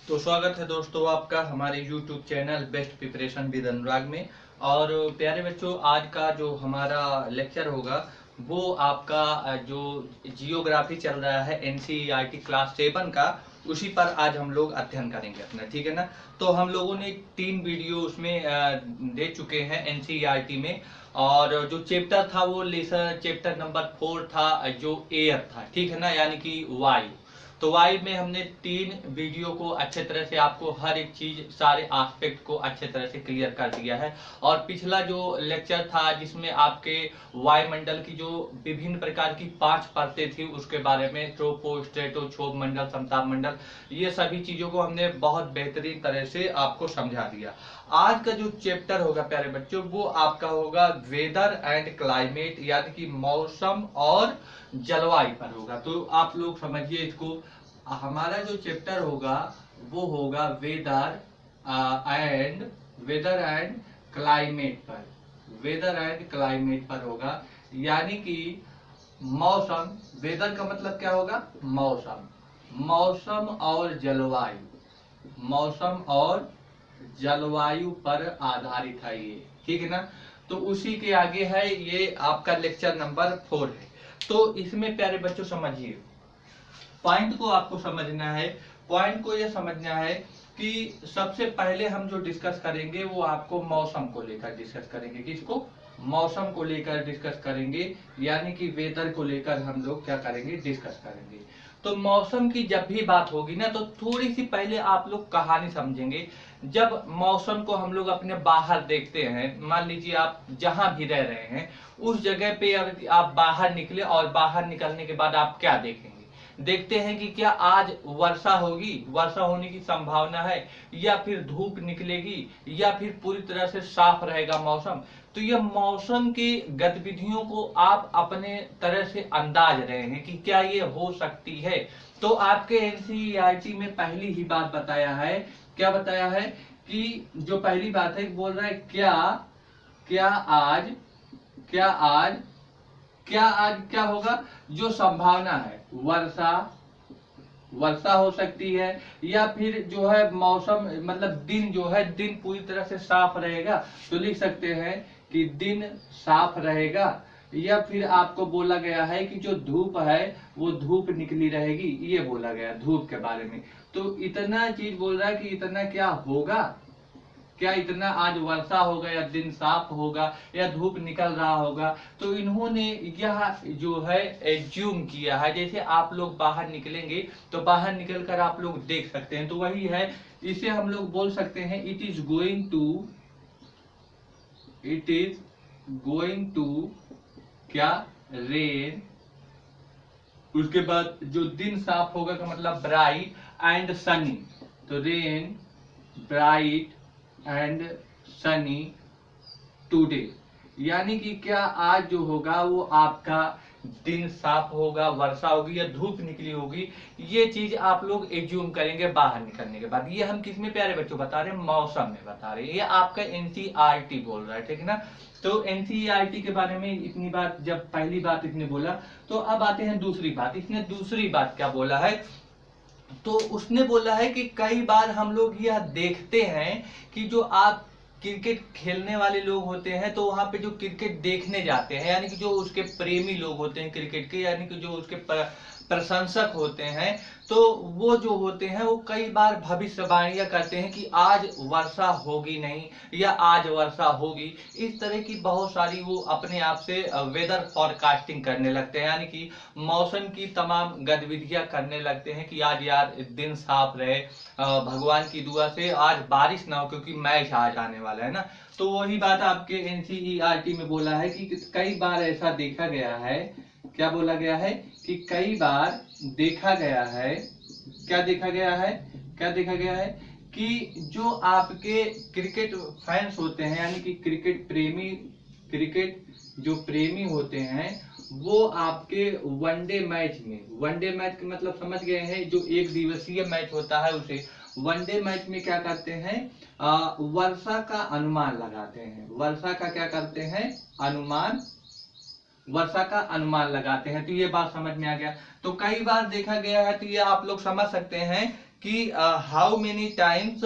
तो स्वागत है दोस्तों आपका हमारे YouTube channel best preparation with Anurag में। और प्यारे बच्चों, आज का जो हमारा लेक्चर होगा वो आपका जो जियोग्राफी चल रहा है NCERT क्लास 7 का, उसी पर आज हम लोग अध्ययन करेंगे अपना, ठीक है ना। तो हम लोगों ने 3 वीडियो उसमें दे चुके हैं NCERT में। और जो चैप्टर था वो लेसन चैप्टर नंबर 4 था, जो एयर था, ठीक है ना, यानी कि वायु। तो वाई में हमने 3 वीडियो को अच्छे तरह से आपको हर एक चीज, सारे एस्पेक्ट को अच्छे तरह से क्लियर कर दिया है। और पिछला जो लेक्चर था जिसमें आपके वायुमंडल की जो विभिन्न प्रकार की 5 परतें थी उसके बारे में, ट्रोपो, स्ट्रेटो, क्षोभ मंडल, समताप मंडल, ये सभी चीजों को हमने बहुत बेहतरीन तरह से आपको समझा दिया। आज का जो चैप्टर होगा प्यारे बच्चों वो आपका होगा वेदर एंड क्लाइमेट, यानी कि मौसम और जलवायु पर होगा। तो आप लोग समझिए इसको, हमारा जो चैप्टर होगा वो होगा वेदर एंड क्लाइमेट पर, वेदर एंड क्लाइमेट पर होगा, यानी कि मौसम। वेदर का मतलब क्या होगा? मौसम, मौसम और जलवायु, मौसम और जलवायु पर आधारित है ये, ठीक है ना। तो उसी के आगे है ये आपका लेक्चर नंबर 4 है। तो इसमें प्यारे बच्चों समझिए, पॉइंट को आपको समझना है। पॉइंट को यह समझना है कि सबसे पहले हम जो डिस्कस करेंगे वो आपको मौसम को लेकर डिस्कस करेंगे। किसको? मौसम को लेकर डिस्कस करेंगे, यानी कि वेदर को लेकर हम लोग क्या करेंगे? डिस्कस करेंगे। तो मौसम की जब भी बात होगी ना, तो थोड़ी सी पहले आप लोग कहानी समझेंगे। जब मौसम को हम लोग अपने बाहर देखते हैं, मान लीजिए आप जहां भी रह रहे हैं उस जगह पे अगर आप बाहर निकले और बाहर निकलने के बाद आप क्या देखेंगे? देखते हैं कि क्या आज वर्षा होगी, वर्षा होने की संभावना है, या फिर धूप निकलेगी, या फिर पूरी तरह से साफ रहेगा मौसम। तो ये मौसम की गतिविधियों को आप अपने तरह से अंदाज रहे हैं कि क्या ये हो सकती है। तो आपके NCERT में पहली ही बात बताया है, क्या बताया है कि जो पहली बात है बोल रहा है क्या क्या आज क्या आज क्या आज क्या होगा? जो संभावना है वर्षा, वर्षा हो सकती है, या फिर जो है मौसम मतलब दिन जो है, दिन पूरी तरह से साफ रहेगा। तो लिख सकते हैं कि दिन साफ रहेगा, या फिर आपको बोला गया है कि जो धूप है वो धूप निकली रहेगी, ये बोला गया धूप के बारे में। तो इतना चीज बोल रहा है कि इतना क्या होगा, क्या इतना आज वर्षा होगा, या दिन साफ होगा, या धूप निकल रहा होगा। तो इन्होंने यह जो है एज्यूम किया है, जैसे आप लोग बाहर निकलेंगे तो बाहर निकल कर आप लोग देख सकते हैं। तो वही है, इसे हम लोग बोल सकते हैं इट इज गोइंग टू क्या? रेन। उसके बाद जो दिन साफ होगा का मतलब ब्राइट एंड सनी। तो rain, bright and sunny today, यानी कि क्या आज जो होगा वो आपका दिन साफ होगा, वर्षा होगी, या धूप निकली होगी। ये चीज आप लोग एज्यूम करेंगे बाहर निकलने के बाद। ये हम किसमें प्यारे बच्चों बता रहे हैं? मौसम में बता रहे हैं। ये आपका NCERT बोल रहा है, ठीक है ना। तो NCERT के बारे में इतनी बात, जब पहली बात इसने बोला, तो अब आते हैं दूसरी बात। इसने दूसरी बात क्या बोला है? तो उसने बोला है कि कई बार हम लोग यह देखते हैं कि जो आप क्रिकेट खेलने वाले लोग होते हैं तो वहां पे जो क्रिकेट देखने जाते हैं, यानी कि जो उसके प्रेमी लोग होते हैं क्रिकेट के, यानी कि जो उसके प्रशंसक होते हैं, तो वो जो होते हैं वो कई बार भविष्यवाणियां करते हैं कि आज वर्षा होगी नहीं, या आज वर्षा होगी। इस तरह की बहुत सारी वो अपने आप से वेदर फॉरकास्टिंग करने लगते हैं, यानी कि मौसम की तमाम गतिविधियां करने लगते हैं कि आज यार दिन साफ रहे, भगवान की दुआ से आज बारिश ना हो क्योंकि मैच आज आने वाला है ना। तो वही बात आपके NCERT में बोला है कि कई बार ऐसा देखा गया है, क्या बोला गया है कि कई बार देखा गया है, क्या देखा गया है, क्या देखा गया है कि जो आपके क्रिकेट फैंस होते हैं, यानी कि क्रिकेट प्रेमी, क्रिकेट जो प्रेमी होते हैं, वो आपके वनडे मैच में, वनडे मैच का मतलब समझ गए हैं, जो एक दिवसीय मैच होता है उसे वनडे मैच में क्या करते हैं? वर्षा का अनुमान लगाते हैं। वर्षा का क्या करते हैं? अनुमान, वर्षा का अनुमान लगाते हैं। तो ये बात समझ में आ गया। तो कई बार देखा गया है, तो ये आप लोग समझ सकते हैं कि हाउ मेनी टाइम्स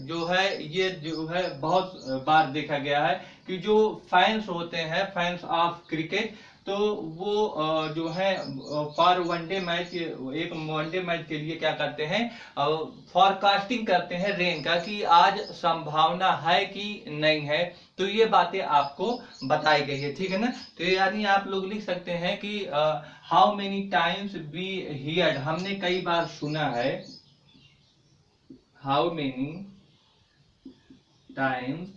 जो है ये जो है बहुत बार देखा गया है कि जो फैंस होते हैं, फैंस ऑफ क्रिकेट, तो वो जो है फॉर वनडे मैच, एक वनडे मैच के लिए क्या करते हैं, फॉरकास्टिंग करते हैं रेन का कि आज संभावना है कि नहीं है। तो ये बातें आपको बताई गई है, ठीक है ना। तो यानी आप लोग लिख सकते हैं कि how many times we heard, हमने कई बार सुना है, हाउ मेनी टाइम्स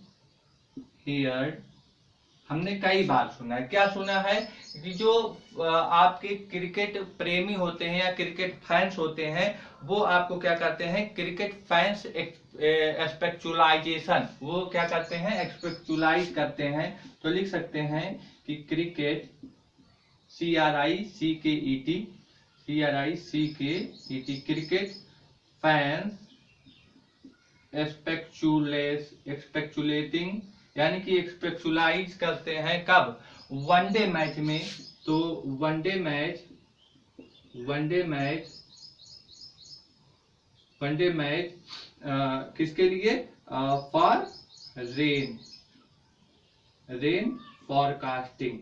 हियर्ड, हमने कई बार सुना है। क्या सुना है कि जो आपके क्रिकेट प्रेमी होते हैं या क्रिकेट फैंस होते हैं, वो आपको क्या करते हैं, क्रिकेट फैंस एक्सपेक्चुलाइजेशन, वो क्या करते हैं, एक्सपेक्चुलाइज करते हैं। तो लिख सकते हैं कि cricket, CRICKET, CRICKET, cricket fans एक्सपेक्चुलेटिंग, यानी कि एक्सपेक्चुलाइज करते हैं कब, वनडे मैच में। तो वनडे मैच, वनडे मैच किसके लिए, फॉर रेन फॉरकास्टिंग,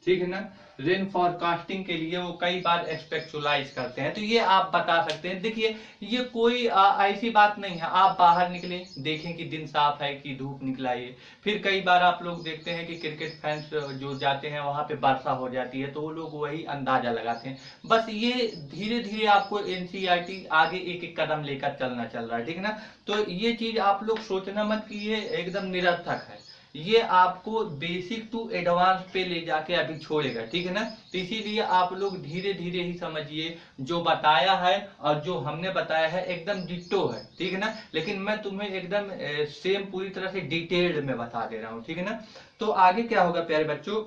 ठीक है ना। रेन फॉरकास्टिंग के लिए वो कई बार एक्सपेक्चुलाइज करते हैं। तो ये आप बता सकते हैं। देखिए ये कोई ऐसी बात नहीं है, आप बाहर निकले देखें कि दिन साफ है कि धूप निकला है। फिर कई बार आप लोग देखते हैं कि क्रिकेट फैंस जो जाते हैं वहां पे वर्षा हो जाती है, तो वो लोग वही अंदाजा लगाते हैं। बस ये धीरे धीरे आपको NCERT आगे एक एक कदम लेकर चल रहा है, ठीक है ना। तो ये चीज आप लोग सोचना मत कि ये एकदम निरर्थक है, ये आपको बेसिक टू एडवांस पे ले जाके अभी छोड़ेगा, ठीक है ना। तो इसीलिए आप लोग धीरे धीरे ही समझिए, जो बताया है और जो हमने बताया है एकदम डिट्टो है, ठीक है ना। लेकिन मैं तुम्हें एकदम सेम पूरी तरह से डिटेल्ड में बता दे रहा हूँ, ठीक है ना। तो आगे क्या होगा प्यारे बच्चों,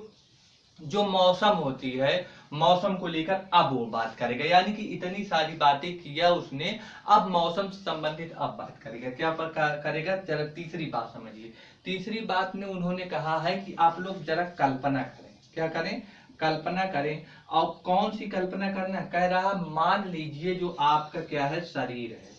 जो मौसम होती है, मौसम को लेकर अब वो बात करेगा, यानी कि इतनी सारी बातें किया उसने, अब मौसम से संबंधित अब बात करेगा। क्या करेगा, जरा तीसरी बात समझिए। तीसरी बात में उन्होंने कहा है कि आप लोग जरा कल्पना करें। क्या करें, कल्पना करें। और कौन सी कल्पना करना, कह रहा मान लीजिए जो आपका क्या है, शरीर है,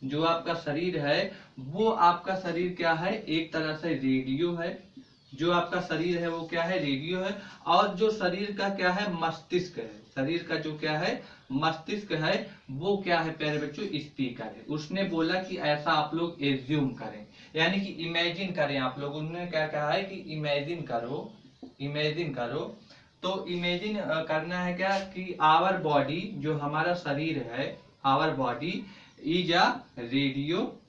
जो आपका शरीर है, वो आपका शरीर क्या है, एक तरह से रेडियो है। जो आपका शरीर है वो क्या है, रेडियो है। और जो शरीर का क्या है, मस्तिष्क है। शरीर का जो क्या है, मस्तिष्क है, वो क्या है प्यारे बच्चों, स्पीकर है। उसने बोला कि ऐसा आप लोग एज्यूम करें, यानी कि इमेजिन करें आप लोग। उन्होंने क्या कहा है कि इमेजिन करो, इमेजिन करो। तो इमेजिन करना है क्या कि आवर बॉडी, जो हमारा शरीर है, our body is a radio,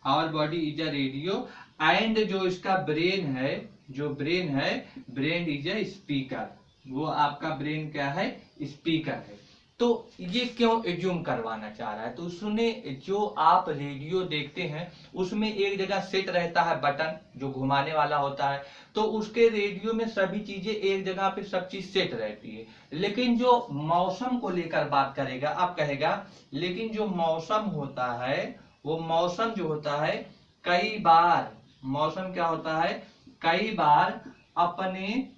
our body is a radio, and जो इसका ब्रेन है, जो ब्रेन है, ब्रेन इज अ स्पीकर, वो आपका ब्रेन क्या है, स्पीकर है। तो ये क्यों एज्यूम करवाना चाह रहा है, तो उसने, जो आप रेडियो देखते हैं उसमें एक जगह सेट रहता है बटन जो घुमाने वाला होता है, तो उसके रेडियो में सभी चीजें एक जगह पे सब चीज सेट रहती है। लेकिन जो मौसम को लेकर बात करेगा, अब कहेगा लेकिन जो मौसम होता है, वो मौसम जो होता है, कई बार मौसम क्या होता है, कई बार अपने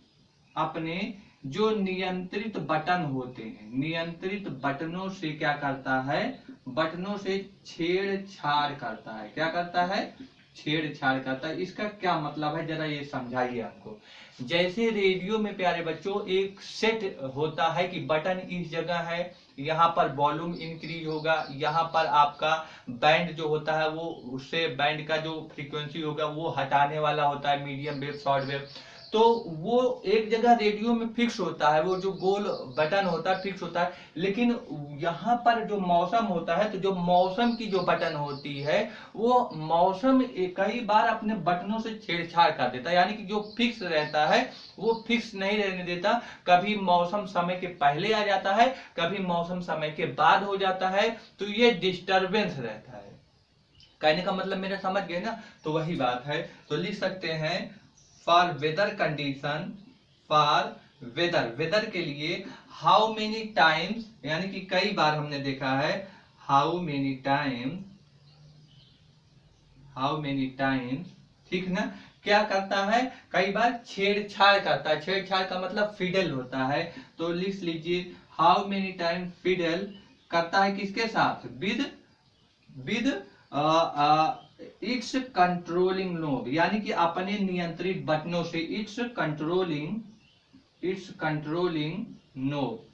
अपने जो नियंत्रित बटन होते हैं, नियंत्रित बटनों से क्या करता है, बटनों से छेड़छाड़ करता है। क्या करता है, छेड़छाड़ करता है। इसका क्या मतलब है, जरा ये समझाइए हमको। जैसे रेडियो में प्यारे बच्चों एक सेट होता है कि बटन इस जगह है, यहाँ पर वॉल्यूम इंक्रीज होगा, यहाँ पर आपका बैंड जो होता है वो, उससे बैंड का जो फ्रीक्वेंसी होगा वो हटाने वाला होता है, मीडियम वेव, शॉर्ट वेव। तो वो एक जगह रेडियो में फिक्स होता है, वो जो गोल बटन होता है फिक्स होता है। लेकिन यहाँ पर जो मौसम होता है, तो जो मौसम की जो बटन होती है, वो मौसम कई बार अपने बटनों से छेड़छाड़ कर देता है, यानी कि जो फिक्स रहता है वो फिक्स नहीं रहने देता। कभी मौसम समय के पहले आ जाता है, कभी मौसम समय के बाद हो जाता है। तो ये डिस्टरबेंस रहता है। कहने का मतलब मेरा समझ गए ना। तो वही बात है। तो लिख सकते हैं for weather condition, for weather, weather के लिए हाउ मेनी टाइम्स, यानी कि कई बार हमने देखा है, how many times, how many times, ठीक ना। क्या करता है, कई बार छेड़छाड़ करता है। छेड़छाड़ का मतलब फिडल होता है। तो लिख लीजिए हाउ मेनी टाइम फिडल करता है किसके साथ, विद इट्स कंट्रोलिंग नोब, यानी कि अपने नियंत्रित बटनों से, इट्स कंट्रोलिंग नोब,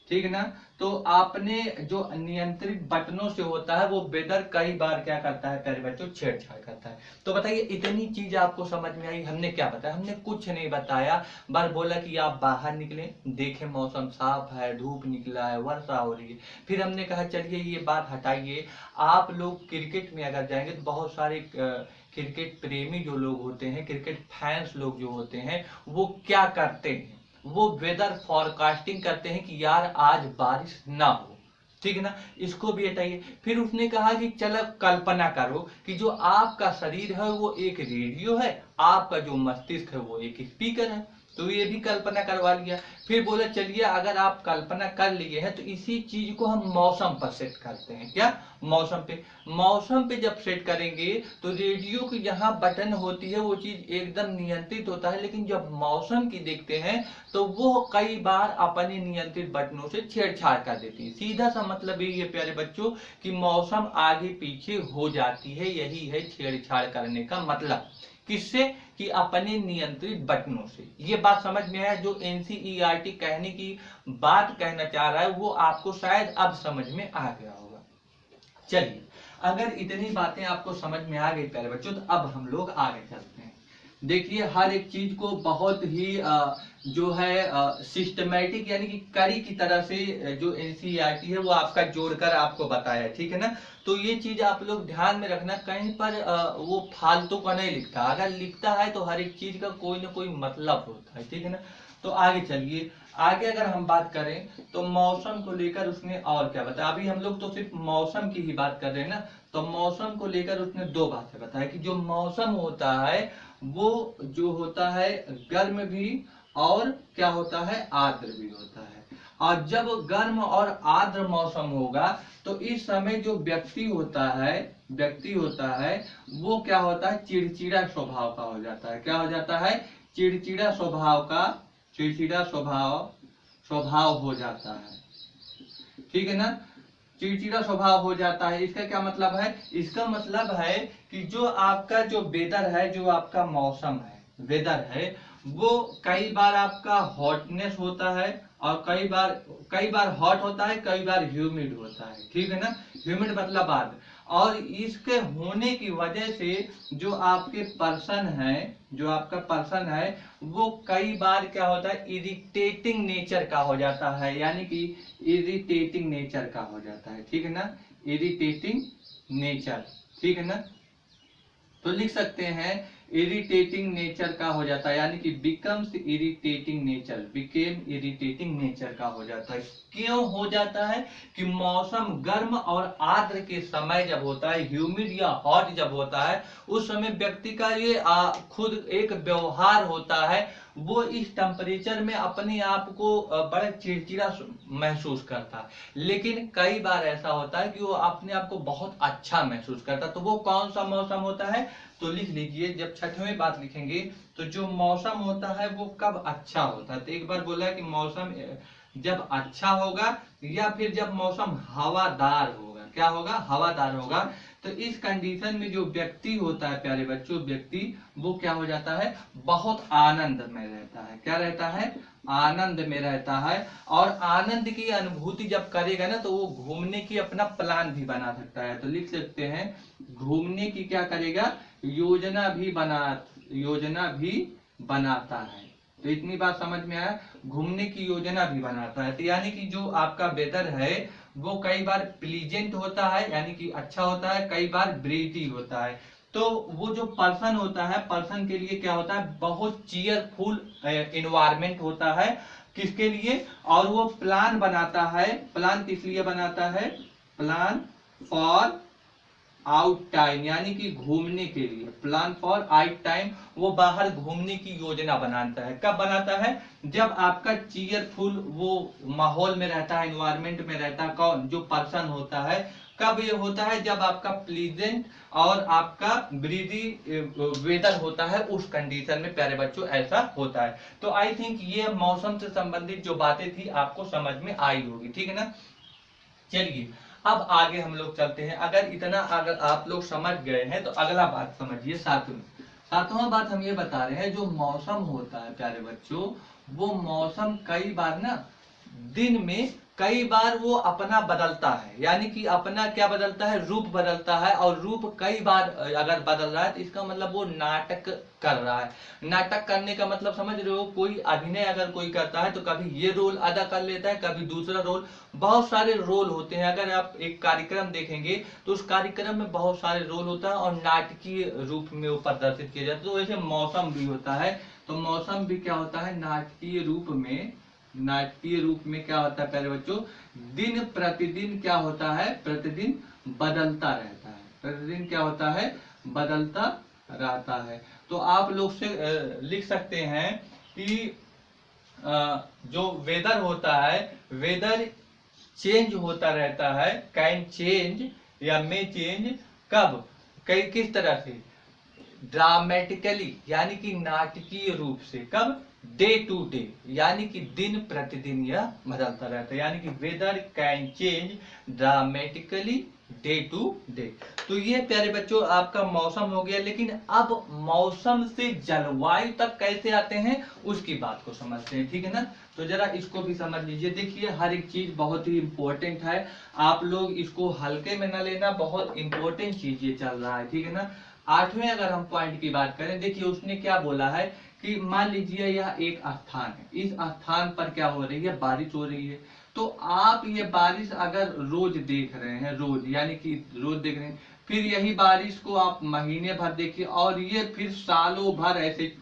ठीक है ना। तो आपने जो नियंत्रित बटनों से होता है वो वेदर कई बार क्या करता है प्यारे बच्चों, छेड़छाड़ करता है। तो बताइए इतनी चीज आपको समझ में आई। हमने क्या बताया, हमने कुछ नहीं बताया, बस बोला कि आप बाहर निकले, देखें मौसम साफ है, धूप निकला है, वर्षा हो रही है। फिर हमने कहा चलिए ये बात हटाइए, आप लोग क्रिकेट में अगर जाएंगे तो बहुत सारे क्रिकेट प्रेमी जो लोग होते हैं, क्रिकेट फैंस लोग जो होते हैं, वो क्या करते हैं, वो वेदर फॉरकास्टिंग करते हैं कि यार आज बारिश ना हो, ठीक है ना। इसको भी हटाइए। फिर उसने कहा कि चलो कल्पना करो कि जो आपका शरीर है वो एक रेडियो है, आपका जो मस्तिष्क है वो एक स्पीकर है, तो ये भी कल्पना करवा लिया। फिर बोला चलिए अगर आप कल्पना कर लिए हैं तो इसी चीज को हम मौसम पर सेट करते हैं, क्या, मौसम पे जब सेट करेंगे तो रेडियो की जहां बटन होती है वो चीज एकदम नियंत्रित होता है, लेकिन जब मौसम की देखते हैं तो वो कई बार अपने नियंत्रित बटनों से छेड़छाड़ कर देती है। सीधा सा मतलब यही है प्यारे बच्चों कि मौसम आगे पीछे हो जाती है, यही है छेड़छाड़ करने का मतलब। किससे, कि अपने नियंत्रित बटनों से। ये बात समझ में आया, जो एनसीईआरटी कहने की बात कहना चाह रहा है वो आपको शायद अब समझ में आ गया होगा। चलिए अगर इतनी बातें आपको समझ में आ गई प्यारे बच्चों तो अब हम लोग आगे चलते हैं। देखिए हर एक चीज को बहुत ही जो है सिस्टमेटिक यानी कि कड़ी की तरह से जो एनसीईआरटी है वो आपका जोड़कर आपको बताया है, ठीक है ना। तो ये चीज आप लोग ध्यान में रखना, कहीं पर वो फालतू का नहीं लिखता, अगर लिखता है तो हर एक चीज का कोई ना कोई मतलब होता है, ठीक है ना। तो आगे चलिए, आगे अगर हम बात करें तो मौसम को लेकर उसने और क्या बताया। अभी हम लोग तो सिर्फ मौसम की ही बात कर रहे हैं ना, तो मौसम को लेकर उसने दो बातें बताया कि जो मौसम होता है वो जो होता है गर्म भी और क्या होता है, आर्द्र भी होता है। और जब गर्म और आर्द्र मौसम होगा तो इस समय जो व्यक्ति होता है वो क्या होता है, चिड़चिड़ा स्वभाव का हो जाता है। क्या हो जाता है, चिड़चिड़ा स्वभाव हो जाता है, ठीक है ना। चिड़चिड़ा स्वभाव हो जाता है, इसका क्या मतलब है, इसका मतलब है कि जो आपका जो वेदर है, जो आपका मौसम है, वेदर है, वो कई बार आपका हॉटनेस होता है और कई बार हॉट होता है, कई बार ह्यूमिड होता है, ठीक है ना। ह्यूमिड मतलब आर्द्र, और इसके होने की वजह से जो आपके पर्सन है वो कई बार क्या होता है, इरिटेटिंग नेचर का हो जाता है, यानी कि इरिटेटिंग नेचर का हो जाता है, ठीक है ना, इरिटेटिंग नेचर, ठीक है ना। तो लिख सकते हैं इरिटेटिंग नेचर का हो जाता है, यानी कि बिकम इरिटेटिंग नेचर का हो जाता है। क्यों हो जाता है, कि मौसम गर्म और आर्द्र के समय जब होता है, ह्यूमिड या हॉट जब होता है, उस समय व्यक्ति का ये खुद एक व्यवहार होता है, वो इस टेम्परेचर में अपने आप को बड़ा चिड़चिड़ा महसूस करता है। लेकिन कई बार ऐसा होता है कि वो अपने आप को बहुत अच्छा महसूस करता है। तो वो कौन सा मौसम होता है, तो लिख लीजिए, जब छठवीं बात लिखेंगे तो जो मौसम होता है वो कब अच्छा होता है। तो एक बार बोला कि मौसम जब अच्छा होगा या फिर जब मौसम हवादार होगा, क्या होगा, हवादार होगा। तो इस कंडीशन में जो व्यक्ति होता है प्यारे बच्चों, व्यक्ति वो क्या हो जाता है, बहुत आनंद में रहता है। क्या रहता है, आनंद में रहता है। और आनंद की अनुभूति जब करेगा ना तो वो घूमने की अपना प्लान भी बना सकता है। तो लिख सकते हैं घूमने की क्या करेगा, योजना भी बनाता है। तो इतनी बात समझ में आया, घूमने की योजना भी बनाता है। तो यानी कि जो आपका वेदर है वो कई बार प्लीजेंट होता है, यानी कि अच्छा होता है, कई बार ब्रीटी होता है। तो वो जो पर्सन होता है, पर्सन के लिए क्या होता है, बहुत चीयरफुल एनवायरमेंट होता है, किसके लिए, और वो प्लान बनाता है। प्लान किस लिए बनाता है, प्लान फॉर आउट टाइम, यानी कि घूमने के लिए, प्लान फॉर आउट टाइम, वो बाहर घूमने की योजना बनाता है। कब बनाता है, जब आपका चीयरफुल वो माहौल में रहता है, एनवायरमेंट में रहता है, कौन, जो पर्सन होता है। कब ये होता है, जब आपका प्लीजेंट और आपका ब्रीदी वेदर होता है, उस कंडीशन में प्यारे बच्चों ऐसा होता है। तो आई थिंक ये मौसम से संबंधित जो बातें थी आपको समझ में आई होगी, ठीक है ना। चलिए अब आगे हम लोग चलते हैं। अगर इतना अगर आप लोग समझ गए हैं तो अगला बात समझिए सातवां बात हम ये बता रहे हैं, जो मौसम होता है प्यारे बच्चों, वो मौसम कई बार ना दिन में कई बार वो अपना बदलता है, यानी कि अपना क्या बदलता है, रूप बदलता है। और रूप कई बार अगर बदल रहा है तो इसका मतलब वो नाटक कर रहा है। नाटक करने का मतलब समझ रहे हो, कोई अभिनय अगर कोई करता है तो कभी ये रोल अदा कर लेता है, कभी दूसरा रोल, बहुत सारे रोल होते हैं। अगर आप एक कार्यक्रम देखेंगे तो उस कार्यक्रम में बहुत सारे रोल होता है और नाटकीय रूप में वो प्रदर्शित किया जाता है। तो वैसे मौसम भी होता है, तो मौसम भी क्या होता है, नाटकीय रूप में क्या होता है प्यारे बच्चों, दिन प्रतिदिन क्या होता है, प्रतिदिन बदलता रहता है, प्रतिदिन क्या होता है, बदलता रहता है। तो आप लोग से लिख सकते हैं कि जो वेदर होता है, वेदर चेंज होता रहता है, कैन चेंज या मे चेंज, कब, कई किस तरह से, ड्रामेटिकली यानी कि नाटकीय रूप से, कब, डे टू डे यानी कि दिन प्रतिदिन यह बदलता रहता है, यानी कि weather can change dramatically day to day. तो ये प्यारे बच्चों आपका मौसम हो गया। लेकिन अब मौसम से जलवायु तक कैसे आते हैं उसकी बात को समझते हैं, ठीक है ना। तो जरा इसको भी समझ लीजिए। देखिए हर एक चीज बहुत ही इंपॉर्टेंट है, आप लोग इसको हल्के में न लेना, बहुत इंपॉर्टेंट चीज ये चल रहा है, ठीक है ना। आठवें अगर हम पॉइंट की बात करें, देखिए उसने क्या बोला है कि मान लीजिए यह एक स्थान है, इस स्थान पर क्या हो रही है, बारिश हो रही है। तो आप ये बारिश अगर रोज देख रहे हैं, रोज यानी कि रोज देख रहे हैं, फिर यही बारिश को आप महीने भर देखिए और ये फिर सालों भर ऐसे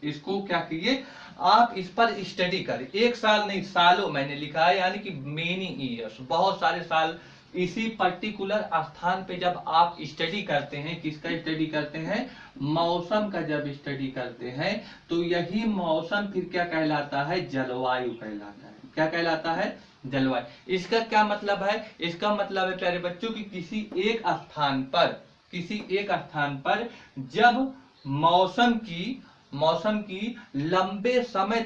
इसको क्या कीजिए, आप इस पर स्टडी करें। एक साल नहीं, सालों मैंने लिखा है, यानी कि मेनी ईयर्स, बहुत सारे साल इसी पर्टिकुलर स्थान पे जब आप स्टडी करते हैं, किसका स्टडी करते हैं, मौसम का जब स्टडी करते हैं, तो यही मौसम फिर क्या कहलाता है, जलवायु कहलाता है। क्या कहलाता है, जलवायु। इसका क्या मतलब है, इसका मतलब है प्यारे बच्चों कि किसी एक स्थान पर जब मौसम की लंबे समय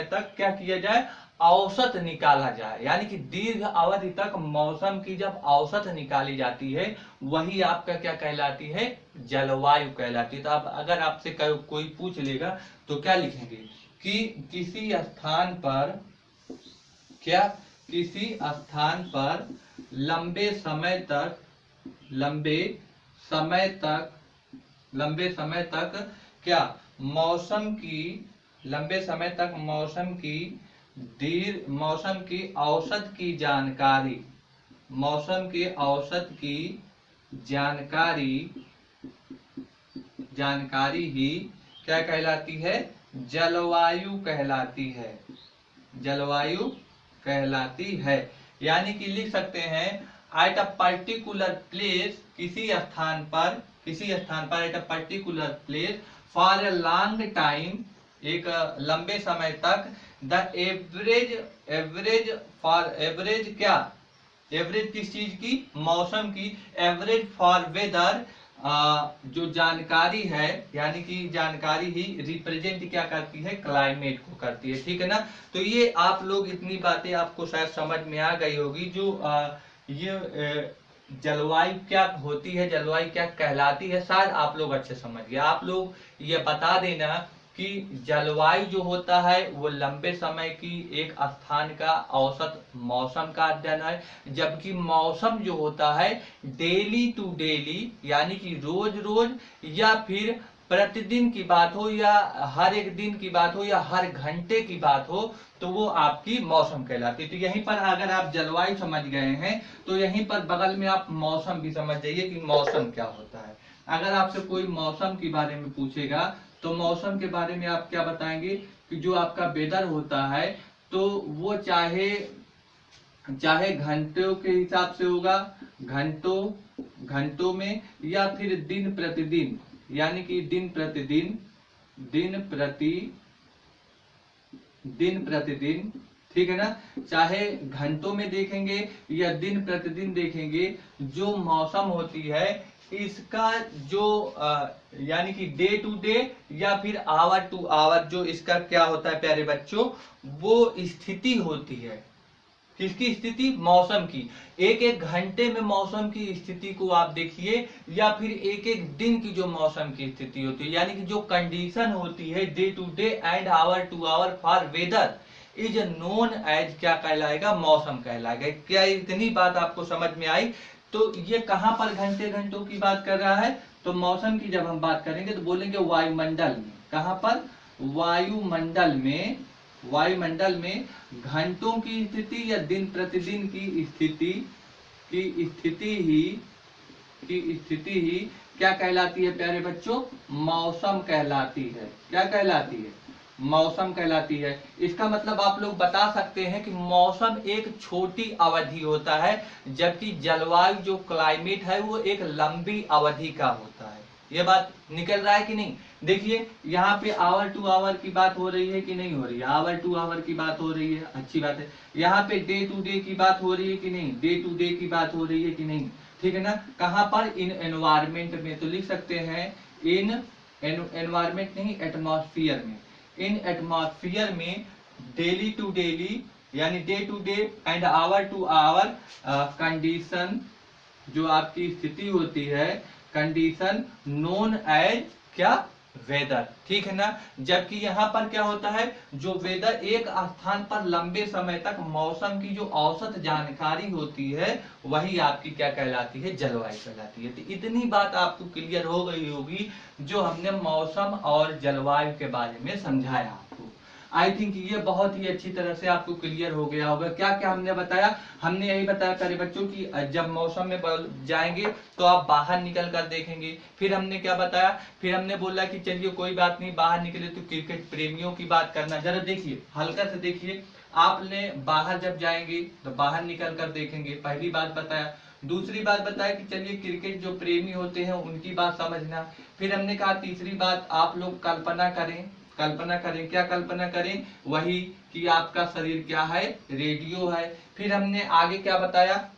तक क्या किया जाए, औसत निकाला जाए, यानी कि दीर्घ अवधि तक मौसम की जब औसत निकाली जाती है, वही आपका क्या कहलाती है, जलवायु कहलाती है। तो अब अगर आपसे कोई पूछ लेगा तो क्या लिखेंगे कि किसी स्थान पर लंबे समय तक क्या मौसम की औसत की जानकारी ही क्या कहलाती है, जलवायु कहलाती है। यानी कि लिख सकते हैं एट अ पर्टिकुलर प्लेस, किसी स्थान पर at a particular place for a long time, एक लंबे समय तक, द एवरेज किस चीज की, मौसम की, एवरेज फॉर वेदर, जो जानकारी है, यानी कि जानकारी ही रिप्रेजेंट क्या करती है, क्लाइमेट को करती है, ठीक है ना। तो ये आप लोग इतनी बातें आपको शायद समझ में आ गई होगी, जो ये जलवायु क्या होती है, जलवायु क्या कहलाती है, शायद आप लोग अच्छे समझ गए। आप लोग ये बता देना कि जलवायु जो होता है वो लंबे समय की एक स्थान का औसत मौसम का अध्ययन है, जबकि मौसम जो होता है डेली टू डेली, यानी कि रोज रोज या फिर प्रतिदिन की बात हो, या हर एक दिन की बात हो, या हर घंटे की बात हो, तो वो आपकी मौसम कहलाती है। तो यहीं पर अगर आप जलवायु समझ गए हैं तो यहीं पर बगल में आप मौसम भी समझ जाइए कि मौसम क्या होता है। अगर आपसे कोई मौसम के बारे में पूछेगा तो मौसम के बारे में आप क्या बताएंगे कि जो आपका वेदर होता है तो वो चाहे घंटों के हिसाब से होगा, घंटों में, या फिर दिन प्रतिदिन, यानी कि दिन प्रतिदिन, ठीक है ना। चाहे घंटों में देखेंगे या दिन प्रतिदिन देखेंगे, जो मौसम होती है इसका जो यानी कि डे टू डे या फिर आवर टू आवर जो इसका क्या होता है प्यारे बच्चों, वो स्थिति होती है, किसकी स्थिति? मौसम की। एक एक घंटे में मौसम की स्थिति को आप देखिए, या फिर एक एक दिन की जो मौसम की स्थिति होती है, यानी कि जो कंडीशन होती है day to day and hour to hour for weather is known as क्या कहलाएगा? मौसम कहलाएगा। क्या इतनी बात आपको समझ में आई? तो ये कहां पर घंटे घंटों की बात कर रहा है? तो मौसम की जब हम बात करेंगे तो बोलेंगे वायुमंडल में। कहां पर? वायुमंडल में। वायुमंडल में घंटों की स्थिति या दिन प्रतिदिन की स्थिति ही क्या कहलाती है प्यारे बच्चों? मौसम कहलाती है। क्या कहलाती है? मौसम कहलाती है। इसका मतलब आप लोग बता सकते हैं कि मौसम एक छोटी अवधि होता है, जबकि जलवायु जो क्लाइमेट है वो एक लंबी अवधि का होता है। ये बात निकल रहा है कि नहीं? देखिए यहाँ पे आवर टू आवर की बात हो रही है कि नहीं हो रही है? आवर टू आवर की बात हो रही है, अच्छी बात है। यहाँ पे डे टू डे की बात हो रही है कि नहीं? डे टू डे की बात हो रही है कि नहीं? ठीक है ना? कहाँ पर? इन एनवायरमेंट में। तो लिख सकते हैं इन एनवायरमेंट नहीं, एटमॉस्फेयर में। इन एटमॉस्फेयर में डेली टू डेली यानी day to day and hour to hour condition जो आपकी स्थिति होती है, कंडीशन नोन एज क्या? वेदर। ठीक है ना? जबकि यहाँ पर क्या होता है? जो वेदर एक स्थान पर लंबे समय तक मौसम की जो औसत जानकारी होती है वही आपकी क्या कहलाती है? जलवायु कहलाती है। तो इतनी बात आपको क्लियर हो गई होगी जो हमने मौसम और जलवायु के बारे में समझाया आपको। आई थिंक ये बहुत ही अच्छी तरह से आपको क्लियर हो गया होगा। क्या क्या हमने बताया? हमने यही बताया प्यारे बच्चों की जब मौसम में जाएंगे तो आप बाहर निकल कर देखेंगे। फिर हमने क्या बताया? फिर हमने बोला कि चलिए कोई बात नहीं, बाहर निकले तो क्रिकेट प्रेमियों की बात करना। जरा देखिए, हल्का से देखिए, आपने बाहर जब जाएंगे तो बाहर निकल कर देखेंगे, पहली बात बताया। दूसरी बात बताया कि चलिए क्रिकेट जो प्रेमी होते हैं उनकी बात समझना। फिर हमने कहा तीसरी बात, आप लोग कल्पना करें। कल्पना करें, क्या कल्पना करें? वही कि आपका शरीर क्या है? रेडियो है। फिर हमने आगे क्या बताया?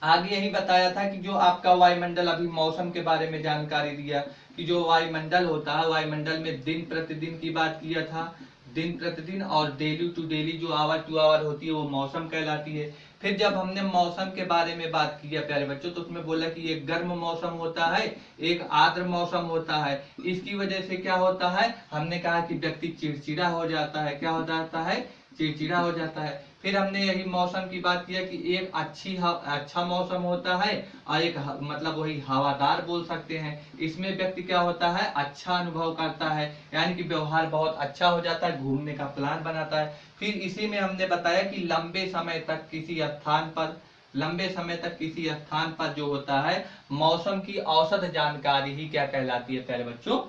आगे यही बताया था कि जो आपका वायुमंडल, अभी मौसम के बारे में जानकारी दिया कि जो वायुमंडल होता है, वायुमंडल में दिन प्रतिदिन की बात किया था। दिन प्रतिदिन और डेली टू डेली जो आवर टू आवर होती है वो मौसम कहलाती है। फिर जब हमने मौसम के बारे में बात किया प्यारे बच्चों तो उसमें बोला कि एक गर्म मौसम होता है, एक आर्द्र मौसम होता है। इसकी वजह से क्या होता है? हमने कहा कि व्यक्ति चिड़चिड़ा हो जाता है। क्या हो जाता है? चिड़चिड़ा हो जाता है। फिर हमने यही मौसम की बात किया कि एक अच्छा मौसम होता है और एक मतलब वही हवादार बोल सकते हैं। इसमें व्यक्ति क्या होता है? अच्छा अनुभव करता है, यानी कि व्यवहार बहुत अच्छा हो जाता है, घूमने का प्लान बनाता है। फिर इसी में हमने बताया कि लंबे समय तक किसी स्थान पर जो होता है मौसम की औसत जानकारी ही क्या कहलाती है प्यारे बच्चों?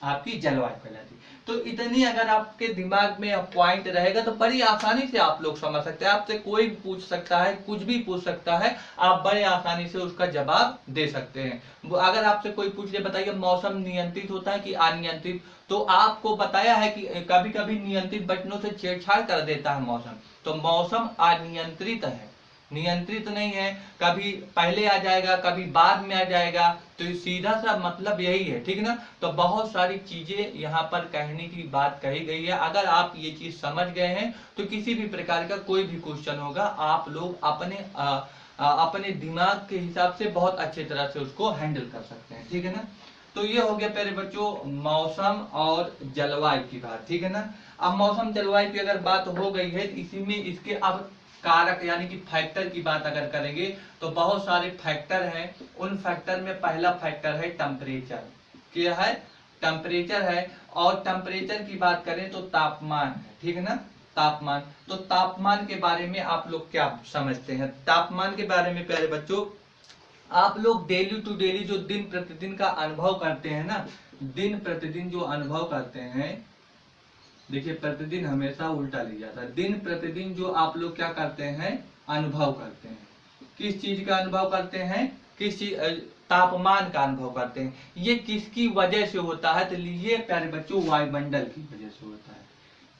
आपकी जलवायु कहलाती है। तो इतनी अगर आपके दिमाग में पॉइंट रहेगा तो बड़ी आसानी से आप लोग समझ सकते हैं। आपसे कोई भी पूछ सकता है, कुछ भी पूछ सकता है, आप बड़े आसानी से उसका जवाब दे सकते हैं। अगर आपसे कोई पूछ ले बताइए मौसम नियंत्रित होता है कि अनियंत्रित, तो आपको बताया है कि कभी कभी नियंत्रित बटनों से छेड़छाड़ कर देता है मौसम। तो मौसम अनियंत्रित है, नियंत्रित नहीं है। कभी पहले आ जाएगा, कभी बाद में आ जाएगा। तो सीधा सा मतलब यही है, ठीक ना? तो बहुत सारी चीजें यहाँ पर कहने की बात कही गई है। अगर आप ये चीज समझ गए हैं तो किसी भी प्रकार का कोई भी क्वेश्चन होगा आप लोग अपने दिमाग के हिसाब से बहुत अच्छे तरह से उसको हैंडल कर सकते हैं, ठीक है ना? तो ये हो गया प्यारे बच्चों मौसम और जलवायु की बात, ठीक है ना? अब मौसम जलवायु की अगर बात हो गई है इसी में इसके अब कारक यानी कि फैक्टर की बात अगर करेंगे तो बहुत सारे फैक्टर हैं। उन फैक्टर में पहला फैक्टर है टेम्परेचर। क्या है? टेम्परेचर है। और टेम्परेचर की बात करें तो तापमान है, ठीक है ना? तापमान। तो तापमान के बारे में आप लोग क्या समझते हैं? तापमान के बारे में प्यारे बच्चों आप लोग डेली टू डेली जो दिन प्रतिदिन का अनुभव करते हैं ना, दिन प्रतिदिन जो अनुभव करते हैं, देखिए प्रतिदिन हमेशा उल्टा लिया जाता है। दिन प्रतिदिन जो आप लोग क्या करते हैं? अनुभव करते हैं। किस चीज का अनुभव करते हैं? किस चीज? तापमान का अनुभव करते हैं। ये किसकी वजह से होता है? तो लिए प्यारे बच्चों वायुमंडल की वजह से होता है।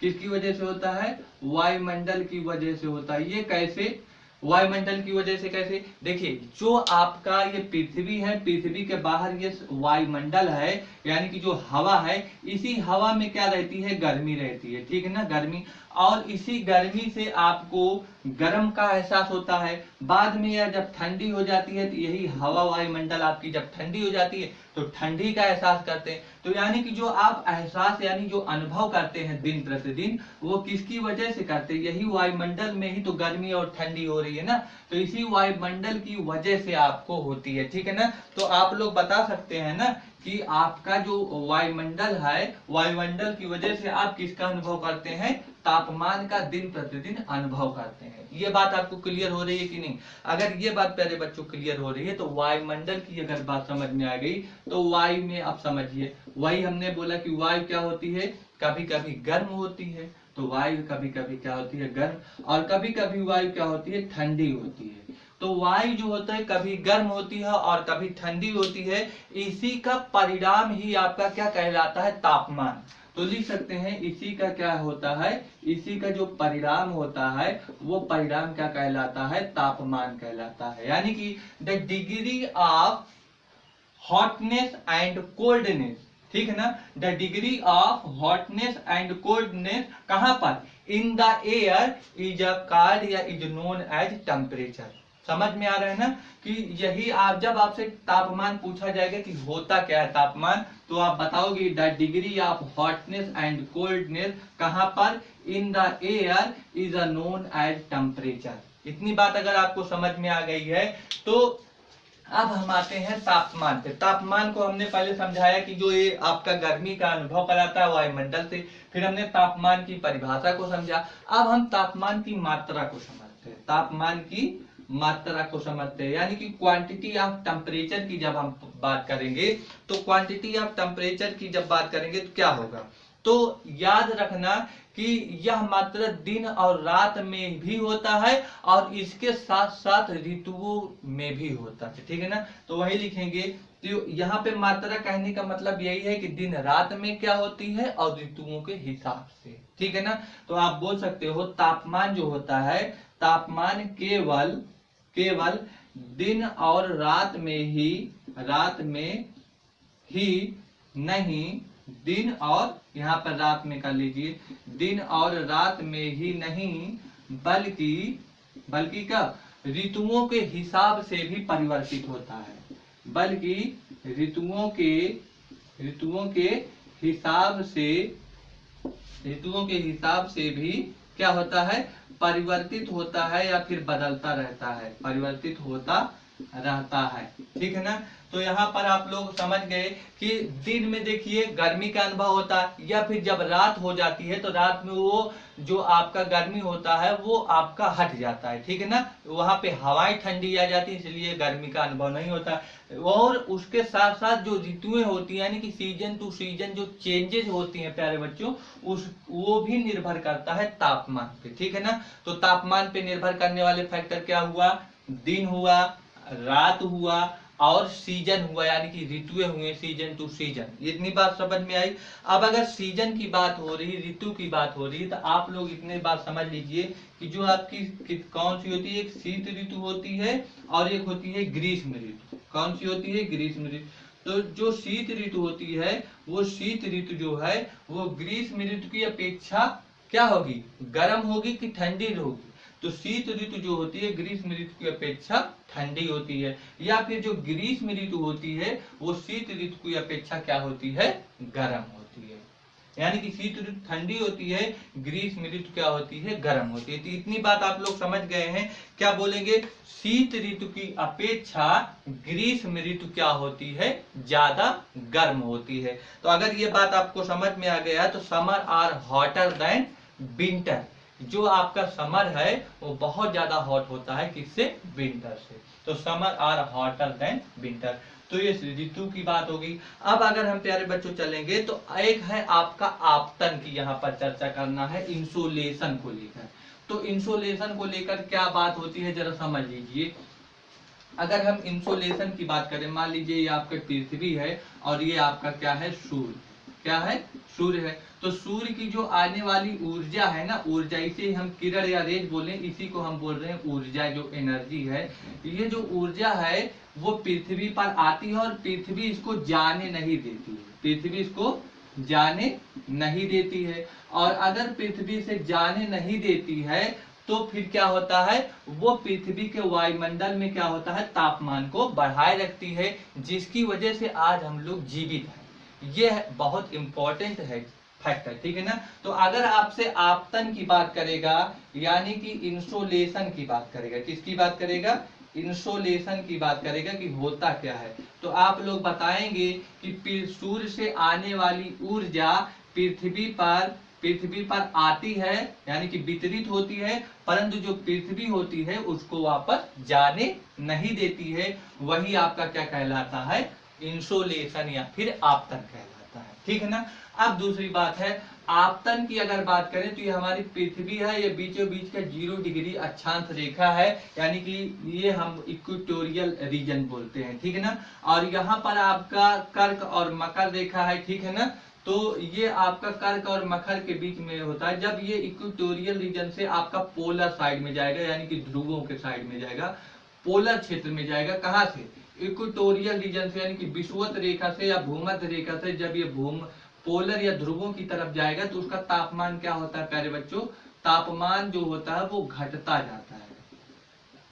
किसकी वजह से होता है? वायुमंडल की वजह से होता है। ये कैसे? वायुमंडल की वजह से कैसे? देखिए जो आपका ये पृथ्वी है, पृथ्वी के बाहर ये वायुमंडल है यानी कि जो हवा है, इसी हवा में क्या रहती है? गर्मी रहती है, ठीक है ना? गर्मी। और इसी गर्मी से आपको गर्म का एहसास होता है। बाद में यह जब ठंडी हो जाती है तो यही हवा वायुमंडल आपकी जब ठंडी हो जाती है तो ठंडी का एहसास करते हैं। तो यानी कि जो आप एहसास यानी जो अनुभव करते हैं दिन प्रतिदिन, वो किसकी वजह से करते हैं? यही वायुमंडल में ही तो गर्मी और ठंडी हो रही है ना, तो इसी वायुमंडल की वजह से आपको होती है, ठीक है ना। तो आप लोग बता सकते हैं ना कि आपका जो वायुमंडल है, वायुमंडल की वजह से आप किसका अनुभव करते हैं? तापमान का दिन प्रतिदिन अनुभव करते हैं। ये बात आपको क्लियर हो रही है कि नहीं? अगर ये बात प्यारे बच्चों क्लियर हो रही है तो वायुमंडल की अगर बात समझ में आ गई तो वायु में आप समझिए, वही हमने बोला कि वायु क्या होती है? कभी कभी गर्म होती है, तो वायु कभी कभी क्या होती है? गर्म। और कभी कभी वायु क्या होती है? ठंडी होती है। तो वायु जो होता है कभी गर्म होती है और कभी ठंडी होती है। इसी का परिणाम ही आपका क्या कहलाता है? तापमान। तो लिख सकते हैं इसी का क्या होता है? इसी का जो परिणाम होता है वो परिणाम क्या कहलाता है? तापमान कहलाता है। यानी कि the degree of hotness and coldness, ठीक है ना। The degree of hotness and coldness कहां पर? In the air is a called या इज नोन एज टेम्परेचर। समझ में आ रहा है ना कि यही आप जब आपसे तापमान पूछा जाएगा कि होता क्या है तापमान, तो आप बताओगे the degree of hotness and coldness कहां पर? In the air is a known as temperature. इतनी बात अगर आपको समझ में आ गई है तो अब हम आते हैं तापमान पे। तापमान को हमने पहले समझाया कि जो ये आपका गर्मी का अनुभव कराता है वायुमंडल से, फिर हमने तापमान की परिभाषा को समझा। अब हम तापमान की मात्रा को समझते हैं। तापमान की मात्रा को समझते हैं, यानी कि क्वांटिटी ऑफ टेम्परेचर की जब हम बात करेंगे तो क्वांटिटी ऑफ टेम्परेचर की जब बात करेंगे तो क्या होगा? तो याद रखना कि यह मात्रा दिन और रात में भी होता है और इसके साथ साथ ऋतुओं में भी होता है, ठीक है ना। तो वही लिखेंगे। तो यहाँ पे मात्रा कहने का मतलब यही है कि दिन रात में क्या होती है और ऋतुओं के हिसाब से, ठीक है ना। तो आप बोल सकते हो तापमान जो होता है, तापमान केवल दिन और रात में ही नहीं, दिन और यहाँ पर रात में कर लीजिए, दिन और रात में ही नहीं बल्कि क्या? ऋतुओं के हिसाब से भी परिवर्तित होता है। बल्कि ऋतुओं के हिसाब से भी क्या होता है? परिवर्तित होता है या फिर बदलता रहता है, परिवर्तित होता रहता है, ठीक है ना। तो यहाँ पर आप लोग समझ गए कि दिन में देखिए गर्मी का अनुभव होता है, या फिर जब रात हो जाती है तो रात में वो जो आपका गर्मी होता है वो आपका हट जाता है, ठीक है ना। वहां पे हवाएं ठंडी आ जाती है, इसलिए गर्मी का अनुभव नहीं होता। और उसके साथ साथ जो ऋतुएं होती है, यानी कि सीजन टू सीजन जो चेंजेस होती हैं प्यारे बच्चों, वो भी निर्भर करता है तापमान पे, ठीक है ना। तो तापमान पे निर्भर करने वाले फैक्टर क्या हुआ? दिन हुआ, रात हुआ और सीजन हुआ, यानी कि ऋतुएं हुए, सीजन टू सीजन। इतनी बात समझ में आई। अब अगर सीजन की बात हो रही, ऋतु की बात हो रही है, तो आप लोग इतने बात समझ लीजिए कि जो आपकी कौन सी होती है? एक शीत ऋतु होती है और एक होती है ग्रीष्म ऋतु। कौन सी होती है? ग्रीष्म ऋतु। तो जो शीत ऋतु होती है, वो शीत ऋतु जो है वो ग्रीष्म ऋतु की अपेक्षा क्या होगी? गर्म होगी कि ठंडी होगी? तो शीत ऋतु जो होती है ग्रीष्म ऋतु की अपेक्षा ठंडी होती है, या फिर जो ग्रीष्म ऋतु होती है वो शीत ऋतु की अपेक्षा क्या होती है? गर्म होती है। यानी कि शीत ऋतु ठंडी होती है, ग्रीष्म ऋतु क्या होती है? गर्म होती है। तो इतनी बात आप लोग समझ गए हैं। क्या बोलेंगे? शीत ऋतु की अपेक्षा ग्रीष्म ऋतु क्या होती है? ज्यादा गर्म होती है। तो अगर ये बात आपको समझ में आ गया तो summer are hotter then winter. जो आपका समर है वो बहुत ज्यादा हॉट होता है, किससे? विंटर से। तो summer are hotter then winter. तो ये ऋतु की बात होगी। अब अगर हम प्यारे बच्चों चलेंगे तो एक है आपका आपतन की यहाँ पर चर्चा करना है, इंसोलेशन को लेकर। तो इंसोलेशन को लेकर क्या बात होती है जरा समझ लीजिए। अगर हम इंसोलेशन की बात करें, मान लीजिए ये आपका पृथ्वी है और ये आपका क्या है? सूर्य। क्या है? सूर्य है। तो सूर्य की जो आने वाली ऊर्जा है ना, ऊर्जा, इसे हम किरण या रेज बोले, इसी को हम बोल रहे हैं ऊर्जा, जो एनर्जी है। ये जो ऊर्जा है वो पृथ्वी पर आती है और पृथ्वी इसको जाने नहीं देती है। पृथ्वी इसको जाने नहीं देती है। और अगर पृथ्वी से जाने नहीं देती है तो फिर क्या होता है, वो पृथ्वी के वायुमंडल में क्या होता है, तापमान को बढ़ाए रखती है, जिसकी वजह से आज हम लोग जीवित हैं। यह बहुत इंपॉर्टेंट है फैक्टर, ठीक है ना। तो अगर आपसे आपतन की बात करेगा यानी कि इंसोलेशन की बात करेगा, किसकी बात करेगा, इंसोलेशन की बात करेगा कि होता क्या है, तो आप लोग बताएंगे कि सूर्य से आने वाली ऊर्जा पृथ्वी पर आती है यानी कि वितरित होती है, परंतु जो पृथ्वी होती है उसको वापस जाने नहीं देती है। वही आपका क्या कहलाता है, इंसोलेशन या फिर आपतन कहलाता है, ठीक है ना। अब दूसरी बात है, आपतन की अगर बात करें तो ये हमारी पृथ्वी है, ये बीचों बीच का 0 डिग्री अक्षांश रेखा है, यानी कि ये हम इक्वेटोरियल रीजन बोलते हैं, ठीक है ना। और यहाँ पर आपका कर्क और मकर रेखा है, ठीक है ना। तो ये आपका कर्क और मकर के बीच में होता है। जब ये इक्वेटोरियल रीजन से आपका पोलर साइड में जाएगा यानी कि ध्रुवों के साइड में जाएगा, पोलर क्षेत्र में जाएगा, कहां से, इक्वेटोरियल रीजन से यानी कि विषुवत रेखा से या भूमध्य रेखा से जब ये पोलर या ध्रुवों की तरफ जाएगा तो उसका तापमान क्या होता है प्यारे बच्चों, तापमान जो होता है वो घटता जाता है।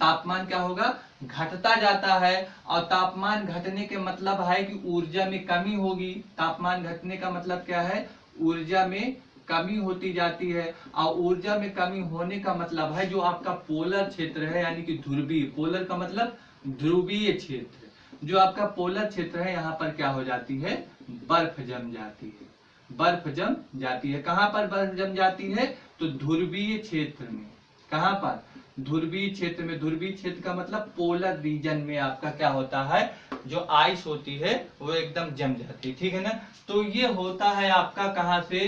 तापमान क्या होगा, घटता जाता है। और तापमान घटने के मतलब है कि ऊर्जा में कमी होगी। तापमान घटने का मतलब क्या है, ऊर्जा में कमी होती जाती है। और ऊर्जा में कमी होने का मतलब है जो आपका पोलर क्षेत्र है यानी कि ध्रुवीय, पोलर का मतलब ध्रुवीय क्षेत्र, जो आपका पोलर क्षेत्र है यहाँ पर क्या हो जाती है, बर्फ जम जाती है, बर्फ जम जाती है। कहां पर बर्फ जम जाती है, तो ध्रुवीय क्षेत्र में। कहां पर, ध्रुवीय क्षेत्र में। ध्रुवीय क्षेत्र का मतलब पोलर रीजन में आपका क्या होता है, जो आइस होती है वो एकदम जम जाती है, ठीक है ना। तो ये होता है आपका कहां से,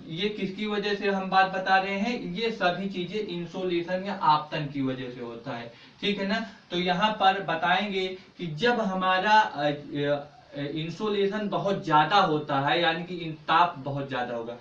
ये किसकी वजह से हम बात बता रहे हैं, ये सभी चीजें इंसोलेशन या आपतन की वजह से होता है, ठीक है ना। तो यहाँ पर बताएंगे कि जब हमारा इंसोलेशन बहुत ज्यादा होता है यानी कि ताप बहुत ज्यादा होगा,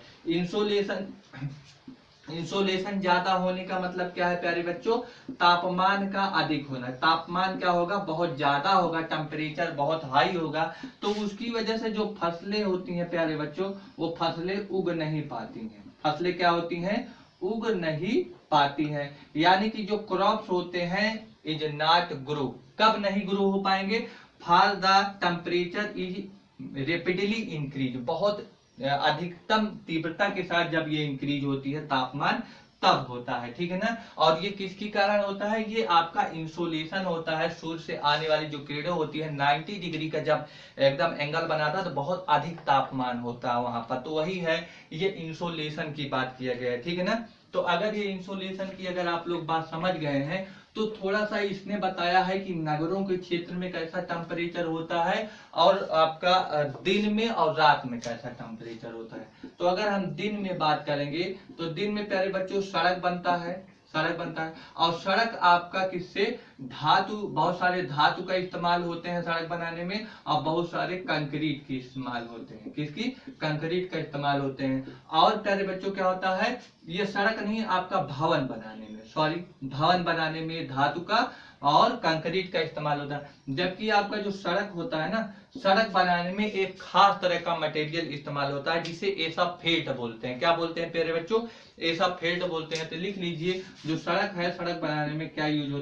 इंसोलेशन ज्यादा होने का मतलब क्या है प्यारे बच्चों, तापमान का अधिक होना। तापमान क्या होगा, बहुत ज्यादा होगा, टेम्परेचर बहुत हाई होगा, तो उसकी वजह से जो फसलें होती हैं प्यारे बच्चों, वो फसलें उग नहीं पाती हैं। फसलें क्या होती हैं, उग नहीं पाती हैं, यानी कि जो क्रॉप्स होते हैं इज नॉट ग्रो। कब नहीं ग्रो हो पाएंगे, for the temperature is rapidly increase, बहुत अधिकतम तीव्रता के साथ जब ये इंक्रीज होती है तापमान, तब होता है, ठीक है ना। और ये किसके कारण होता है, ये आपका इंसोलेशन होता है। सूर्य से आने वाली जो किरणें होती है 90 डिग्री का जब एकदम एंगल बनाता है तो बहुत अधिक तापमान होता है वहां पर, तो वही है, ये इंसोलेशन की बात किया गया है, ठीक है ना। तो अगर ये इंसोलेशन की अगर आप लोग बात समझ गए हैं तो थोड़ा सा इसने बताया है कि नगरों के क्षेत्र में कैसा टेम्परेचर होता है और आपका दिन में और रात में कैसा टेम्परेचर होता है। तो अगर हम दिन में बात करेंगे तो दिन में प्यारे बच्चों सड़क बनता है, सड़क बनता है। और सड़क आपका किससे, धातु, बहुत सारे धातु का इस्तेमाल होते हैं सड़क बनाने में, और बहुत सारे कंक्रीट के इस्तेमाल होते हैं। किसकी, कंक्रीट का इस्तेमाल होते हैं। और प्यारे बच्चों क्या होता है, ये सड़क नहीं, आपका भवन बनाने में, सॉरी, भवन बनाने में धातु का और कंक्रीट का इस्तेमाल होता है। जबकि आपका जो सड़क होता है ना, सड़क बनाने में एक खास तरह का मटेरियल इस्तेमाल होता है जिसे एसाफेट बोलते हैं। क्या बोलते हैं प्यारे बच्चों, एसाफेट बोलते हैं। तो लिख लीजिए, जो सड़क है, सड़क बनाने में क्या यूज होता है,